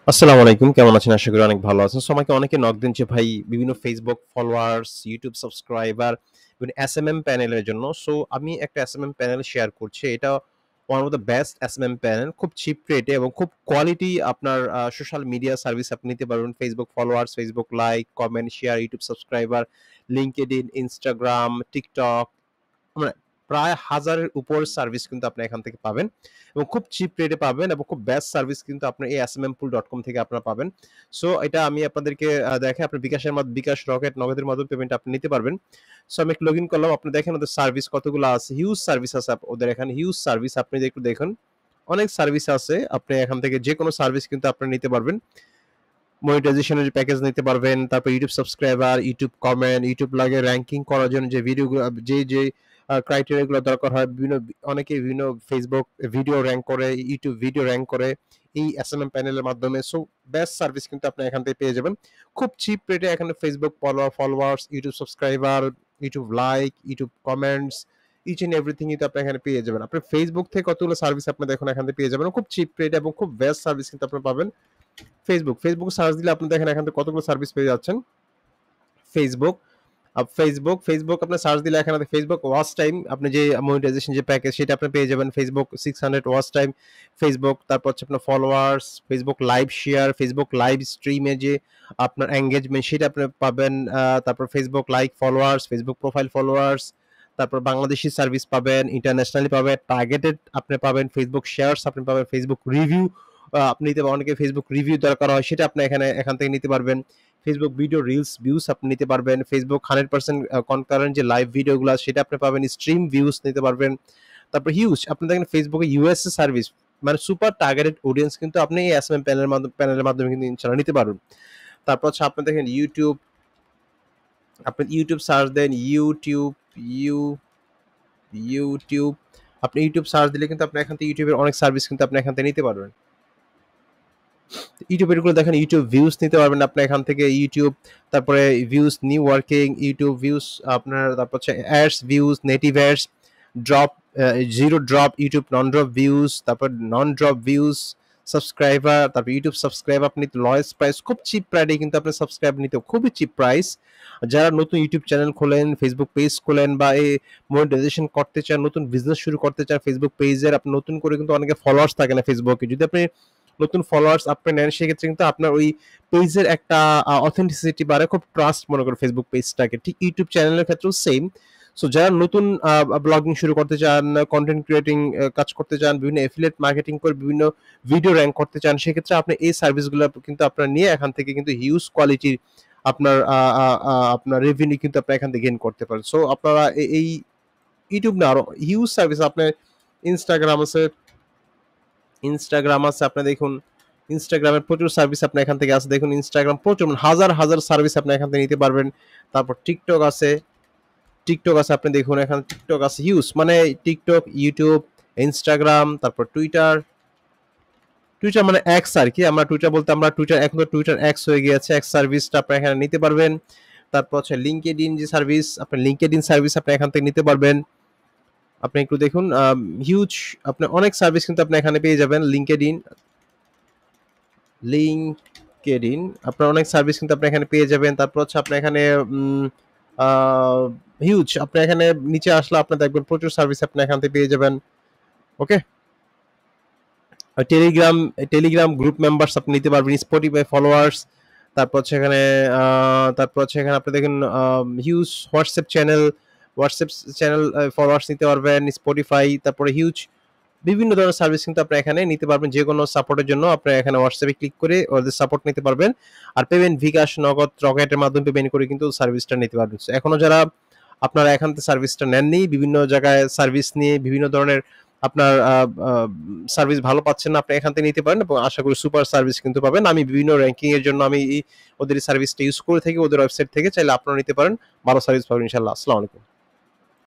আসসালামু আলাইকুম। কেমন আছেন? আশা করি অনেক ভালো আছেন। সো আমাকে অনেকে নক দেন যে ভাই বিভিন্ন Facebook ফলোয়ার্স, YouTube সাবস্ক্রাইবার, বিভিন্ন SMM প্যানেলের জন্য। সো আমি একটা SMM প্যানেল শেয়ার করছি। এটা one of the best SMM panel. খুব চিপ রেটে এবং খুব কোয়ালিটি আপনার সোশ্যাল মিডিয়া সার্ভিস আপনি নিতে পারবেন। Facebook followers, Facebook like, comment, share, YouTube subscriber, LinkedIn, Instagram, TikTok মানে প্রায় ১,০০০ এর উপর সার্ভিস কিন্তু আপনি এখান থেকে পাবেন এবং খুব চিপ রেটে পাবেন এবং খুব বেস্ট সার্ভিস কিন্তু আপনার এই smpool.com থেকে আপনারা পাবেন। সো এটা আমি আপনাদেরকে দেখাই আপনার বিকাশ, রকেট, নগদের মাধ্যমে পেমেন্ট আপনি নিতে পারবেন। সো আমি একটু লগইন করলাম। আপনি দেখেন ওদের সার্ভিস কতগুলো আছে। হিউজ সার্ভিস আছে ওদের এখানে হিউজ সার্ভিস আপনি যদি একটু দেখুন। অনেক সার্ভিস আছে। আপনি এখান থেকে যেকোনো সার্ভিস কিন্তু আপনারা নিতে পারবেন। মনিটাইজেশনের প্যাকেজ নিতে পারবেন। তারপর YouTube subscriber, YouTube comment, YouTube লাগে র‍্যাংকিং করার জন্য যে ভিডিওগুলো যে ক্রাইটেরিয়া গুলো দরকার হয় অনেকে বিভিন্ন Facebook ভিডিও র‍্যাংক করে, YouTube ভিডিও র‍্যাংক করে এই SMM প্যানেলের মাধ্যমে। সো বেস্ট সার্ভিস কিন্তু আপনি এখান থেকে পেয়ে যাবেন। খুব চিপ রেটে এখানে Facebook followers, YouTube subscriber, YouTube like, YouTube comments each and everything কিন্তু আপনি এখানে পেয়ে যাবেন। আপনি Facebook থেকে কতগুলো সার্ভিস আপনি দেখুন এখান থেকে পেয়ে যাবেন। খুব চিপ রেটে এবং খুব বেস্ট সার্ভিস কিন্তু আপনি পাবেন। Facebook সার্চ দিলে আপনি দেখেন এখান থেকে কতগুলো সার্ভিস পেয়ে যাচ্ছেন। Facebook Facebook আপনি সার্চ দিলে এখানে Facebook ওয়াচ টাইম আপনি যে মনিটাইজেশন যে প্যাকেজ সেটা আপনি পেয়ে যাবেন। Facebook 600 ওয়াচ টাইম, Facebook তারপর হচ্ছে আপনার followers, Facebook live share, Facebook live স্ট্রিমে যে আপনার এনগেজমেন্ট সেটা আপনি পাবেন। তারপর Facebook like followers, Facebook profile followers, তারপর বাংলাদেশি সার্ভিস পাবেন, ইন্টারন্যাশনালি পাবেন, টার্গেটেড আপনি পাবেন, Facebook শেয়ারস আপনি পাবেন, Facebook রিভিউ আপনি নিতে পারেন। অনেকে Facebook রিভিউ দরকার হয় সেটা আপনি এখান থেকে নিতে পারবেন। Facebook ভিডিও রিলস ভিউজ আপনি নিতে পারবেন। Facebook 100% কনকারেন্ট যে লাইভ ভিডিওগুলো আছে সেটা আপনি পাবেন। স্ট্রিম ভিউজ নিতে পারবেন। তারপর হিউজ আপনি দেখেন Facebook এ ইউএসএ সার্ভিস মানে সুপার টার্গেটেড অডিয়েন্স কিন্তু আপনি এই এসএমএম প্যানেলের মাধ্যমে কিন্তু ইনশাআল্লাহ নিতে পারবেন। তারপর হচ্ছে আপনি দেখেন আপনি YouTube সার্চ দেন YouTube আপনি YouTube সার্চ দিলে কিন্তু আপনি এখান থেকে YouTube এর অনেক সার্ভিস কিন্তু আপনি এখান থেকে নিতে পারবেন। ইউটিউবের গুলো দেখেন ইউটিউব ভিউজ নিতে পারবেন আপনি এখান থেকে ইউটিউব তারপরে views new working YouTube views আপনার তারপর হচ্ছে ads views native ads drop zero drop YouTube নন ড্রপ ভিউজ তারপর নন ড্রপ ভিউজ সাবস্ক্রাইবার তারপর ইউটিউব সাবস্ক্রাইব আপনি লয়েস্ট প্রাইস খুব চিপ প্রাইসে কিন্তু আপনি সাবস্ক্রাইব নিতে খুবই চিপ প্রাইস যারা নতুন ইউটিউব চ্যানেল খোলেন ফেসবুক পেজ খোলেন বা এই মনিটাইজেশন করতে চান নতুন বিজনেস শুরু করতে চান ফেসবুক পেজের আপনি নতুন করে কিন্তু অনেকে ফলোয়ার্স থাকে না ফেসবুকে যদি আপনি নতুন ফলোয়ার্স আপনি নেন সেক্ষেত্রে কিন্তু আপনার ওই পেজের একটা অথেন্টিসিটি বাড়ে খুব ট্রাস্ট মনে করে ফেসবুক পেজটাকে ঠিক ইউটিউব চ্যানেলের ক্ষেত্রেও সেম সো যারা নতুন ব্লগিং শুরু করতে চান কন্টেন্ট ক্রিয়েটিং কাজ করতে চান বিভিন্ন এফিলিয়েট মার্কেটিং করে বিভিন্ন ভিডিও র্যাঙ্ক করতে চান সেক্ষেত্রে আপনি এই সার্ভিসগুলো কিন্তু আপনার নিয়ে এখান থেকে কিন্তু হিউজ কোয়ালিটির আপনার আপনার রেভিনিউ কিন্তু আপনি এখান থেকে গেইন করতে পারেন সো আপনারা এই ইউটিউব না আরো হিউজ সার্ভিস আপনার ইনস্টাগ্রাম আছে আপনি দেখুন ইনস্টাগ্রামের প্রচুর সার্ভিস আপনি এখান থেকে আছে দেখুন ইনস্টাগ্রাম প্রচুর হাজার হাজার সার্ভিস আপনি এখান থেকে নিতে পারবেন তারপর টিকটক আছে আপনি দেখুন এখানে টিকটক আছে হিউজ মানে টিকটক ইউটিউব ইনস্টাগ্রাম তারপর টুইটার মানে এক্স আর কি আমরা টুইটার বলতে আমরা টুইটার এখন তো টুইটার এক্স হয়ে গিয়েছে এক্স সার্ভিসটা আপনি এখানে নিতে পারবেন তারপর হচ্ছে লিঙ্কডইন যে সার্ভিস আপনি লিঙ্কডইন সার্ভিস আপনি এখান থেকে নিতে পারবেন আপনি একটু দেখুন হিউজ আপনি অনেক সার্ভিস কিন্তু আপনি এখানে পেয়ে যাবেন লিঙ্কডইন আপনার অনেক সার্ভিস কিন্তু আপনি এখানে পেয়ে যাবেন তারপর হচ্ছে আপনি এখানে হিউজ আপনি এখানে নিচে আসলে আপনি দেখবেন প্রচুর সার্ভিস আপনি এখান থেকে পেয়ে যাবেন ওকে টেলিগ্রাম গ্রুপ মেম্বার্স আপনি নিতে পারবেন স্পটিফাই ফলোয়ার্স তারপর হচ্ছে এখানে আপনি দেখেন হিউজ হোয়াটসঅ্যাপ চ্যানেল ফলোয়ার্স নিতে পারবেন স্পটিফাই তারপরে হিউজ বিভিন্ন ধরনের সার্ভিস কিন্তু আপনি এখানে নিতে পারবেন যে কোনো সাপোর্টের জন্য আপনি এখানে হোয়াটসঅ্যাপে ক্লিক করে ওদের সাপোর্ট নিতে পারবেন আর পেমেন্ট বিকাশ নগদ রকেটের মাধ্যমে পেমেন্ট করে কিন্তু সার্ভিসটা নিতে পারবেন এখনো যারা আপনারা এখান থেকে সার্ভিসটা নেননি বিভিন্ন জায়গায় সার্ভিস নিয়ে বিভিন্ন ধরনের আপনার সার্ভিস ভালো পাচ্ছেন না আপনি এখান থেকে নিতে পারেন এবং আশা করি সুপার সার্ভিস কিন্তু পাবেন আমি বিভিন্ন র্যাঙ্কিং এর জন্য আমি ওদের সার্ভিসটা ইউজ করে থাকি ওদের ওয়েবসাইট থেকে চাইলে আপনারা নিতে পারেন ভালো সার্ভিস পাবেন ইনশাআল্লাহ আসসালামু আলাইকুম